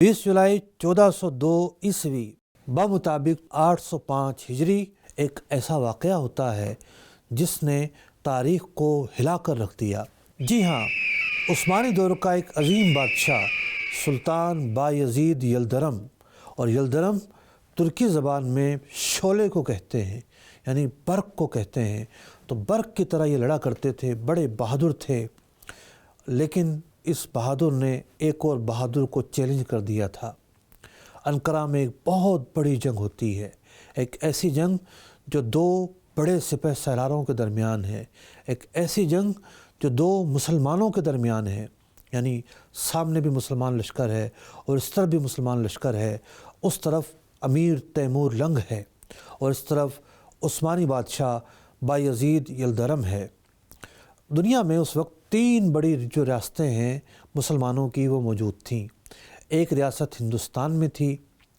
20 जुलाई 1402 ईस्वी बमुताबिक 805 हिजरी एक ऐसा वाक़या होता है जिसने तारीख़ को हिला कर रख दिया। जी हाँ, उस्मानी दौर का एक अजीम बादशाह सुल्तान बायज़ीद यल्दरम, और यल्दरम तुर्की ज़बान में शोले को कहते हैं, यानी बर्क़ को कहते हैं। तो बर्क़ की तरह ये लड़ा करते थे, बड़े बहादुर थे। लेकिन इस बहादुर ने एक और बहादुर को चैलेंज कर दिया था। अंकारा में एक बहुत बड़ी जंग होती है, एक ऐसी जंग जो दो बड़े सिपह सालारों के दरमियान है, एक ऐसी जंग जो दो मुसलमानों के दरमियान है, यानी सामने भी मुसलमान लश्कर है और इस तरफ भी मुसलमान लश्कर है। उस तरफ अमीर तैमूर लंग है और इस तरफ उस्मानी बादशाह बायज़ीद यल्दरम है। दुनिया में उस वक्त तीन बड़ी जो रियासतें हैं मुसलमानों की, वो मौजूद थीं। एक रियासत हिंदुस्तान में थी।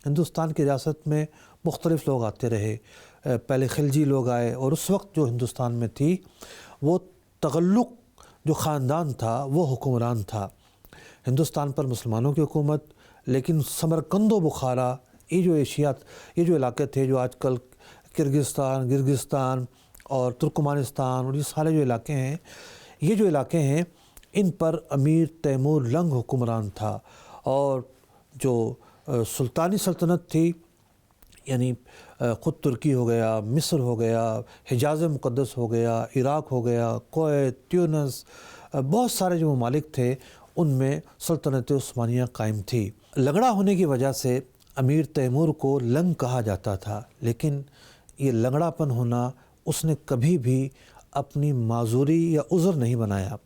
हिंदुस्तान की रियासत में मुख्तलिफ़ लोग आते रहे। पहले खिलजी लोग आए और उस वक्त जो हिंदुस्तान में थी वो तगल्लुक जो ख़ानदान था वो हुक्मरान था। हिंदुस्तान पर मुसलमानों की हुकूमत, लेकिन समरकंद व बुखारा, ये जो इलाके थे जो आजकल किर्गिस्तान, गिर्गिस्तान और तुर्कमानिस्तान और ये सारे जो इलाके हैं, इन पर अमीर तैमूर लंग हुक्मरान था। और जो सुल्तानी सल्तनत थी, यानी ख़ुद तुर्की हो गया, मिस्र हो गया, हिजाज़ मुक़द्दस हो गया, इराक़ हो गया, कुवैत, ट्यूनिस, बहुत सारे जो ममालिक थे उनमें सल्तनत उस्मानिया कायम थी। लगड़ा होने की वजह से अमीर तैमूर को लंग कहा जाता था, लेकिन ये लगड़ापन होना उसने कभी भी अपनी माजूरी या उज़र नहीं बनाया।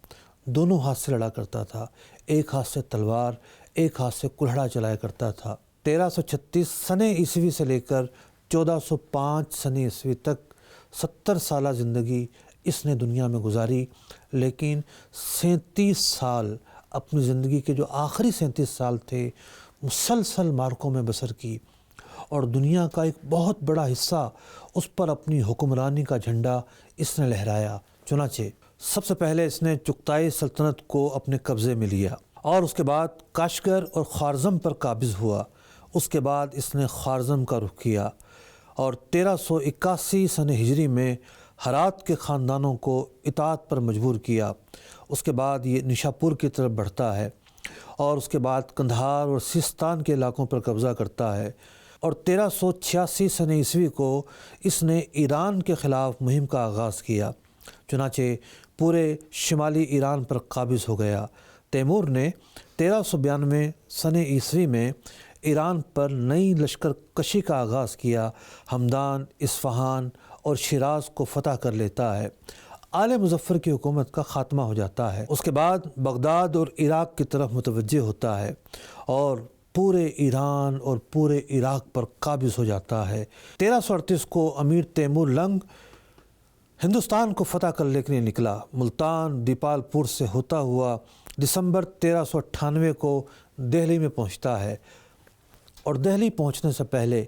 दोनों हाथ से लड़ा करता था, एक हाथ से तलवार, एक हाथ से कुल्हड़ा चलाया करता था। 1336 सने ईस्वी से लेकर 1405 सने ईस्वी तक 70 साल ज़िंदगी इसने दुनिया में गुजारी। लेकिन 37 साल अपनी ज़िंदगी के जो आखिरी 37 साल थे मुसलसल मार्कों में बसर की, और दुनिया का एक बहुत बड़ा हिस्सा उस पर अपनी हुक्मरानी का झंडा इसने लहराया। चुनाचे सबसे पहले इसने चुगताई सल्तनत को अपने कब्ज़े में लिया और उसके बाद काशगर और ख़्वारज़म पर काबिज़ हुआ। उसके बाद इसने ख़्वारज़म का रुख किया और 1381 सने हिजरी में हरात के ख़ानदानों को इताअत पर मजबूर किया। उसके बाद ये निशापुर की तरफ बढ़ता है और उसके बाद कंधार और सिस्तान के इलाकों पर कब्ज़ा करता है। और 1386 सने ईस्वी को इसने ईरान के ख़िलाफ़ मुहिम का आगाज़ किया। चुनाचे पूरे शुमाली ईरान पर काबिज़ हो गया। तैमूर ने 1392 सने ईस्वी में ईरान पर नई लश्कर कशी का आगाज़ किया। हमदान, इस्फ़हान और शिराज़ को फ़तह कर लेता है। आले मुज़फ़्फ़र की हुकूमत का ख़ात्मा हो जाता है। उसके बाद बगदाद और इराक़ की तरफ मुतवज्जे होता है और पूरे ईरान और पूरे इराक़ पर काबिज़ हो जाता है। 1338 को अमीर तैमूर लंग हिंदुस्तान को फ़तह करने के लिए निकला। मुल्तान, दीपालपुर से होता हुआ दिसंबर 1398 को दिल्ली में पहुंचता है। और दिल्ली पहुंचने से पहले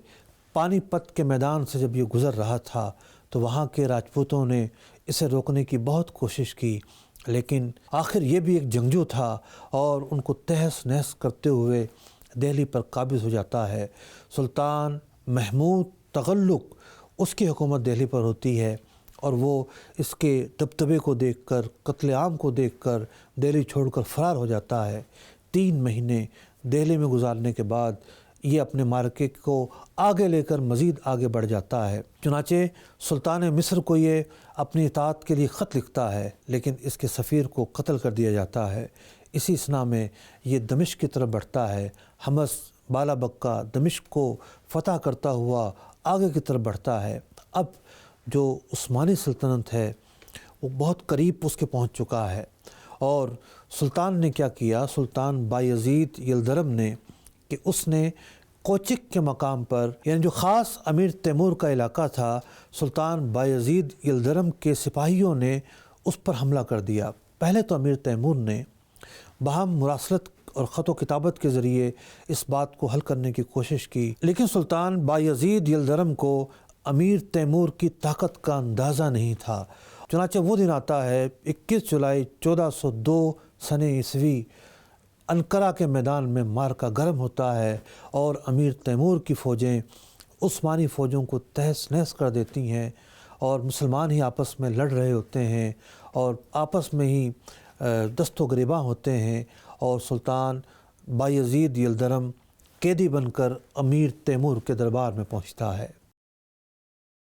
पानीपत के मैदान से जब ये गुज़र रहा था तो वहाँ के राजपूतों ने इसे रोकने की बहुत कोशिश की, लेकिन आखिर ये भी एक जंगजू था और उनको तहस नहस करते हुए दिल्ली पर काबिज़ हो जाता है। सुल्तान महमूद तगल्लुक, उसकी हुकूमत दिल्ली पर होती है और वो इसके दबदबे को देखकर, कत्लेआम को देखकर दिल्ली छोड़कर फ़रार हो जाता है। 3 महीने दिल्ली में गुजारने के बाद ये अपने मार्के को आगे लेकर मज़ीद आगे बढ़ जाता है। चुनाचे सुल्तान मिस्र को ये अपनी इताअत के लिए ख़त लिखता है, लेकिन इसके सफ़ीर को कत्ल कर दिया जाता है। इसी सना में ये दमिश्क की तरफ बढ़ता है। हमस, बालाबक्का, दमिश्क को फ़तह करता हुआ आगे की तरफ बढ़ता है। अब जो उस्मानी सल्तनत है वो बहुत करीब उसके पहुंच चुका है। और सुल्तान ने क्या किया, सुल्तान बायज़ीद यल्दरम ने, कि उसने कोचिक के मकाम पर, यानी जो ख़ास अमीर तैमूर का इलाका था, सुल्तान बायज़ीद यल्दरम के सिपाहियों ने उस पर हमला कर दिया। पहले तो अमीर तैमूर ने बाहम मुरासलत और ख़त व किताबत के ज़रिए इस बात को हल करने की कोशिश की, लेकिन सुल्तान बायज़ीद यल्दरम को अमीर तैमूर की ताकत का अंदाज़ा नहीं था। चुनांचे वो दिन आता है 21 जुलाई 1402 सने ईस्वी انقرہ کے میدان میں معرکہ گرم ہوتا ہے اور امیر تیمور کی فوجیں عثمانی فوجوں کو تہس نہس کر دیتی ہیں اور مسلمان ہی آپس میں لڑ رہے ہوتے ہیں اور آپس میں ہی دست و گریباں ہوتے ہیں، اور سلطان بایزید یلدرم قیدی بن کر امیر تیمور کے دربار میں پہنچتا ہے۔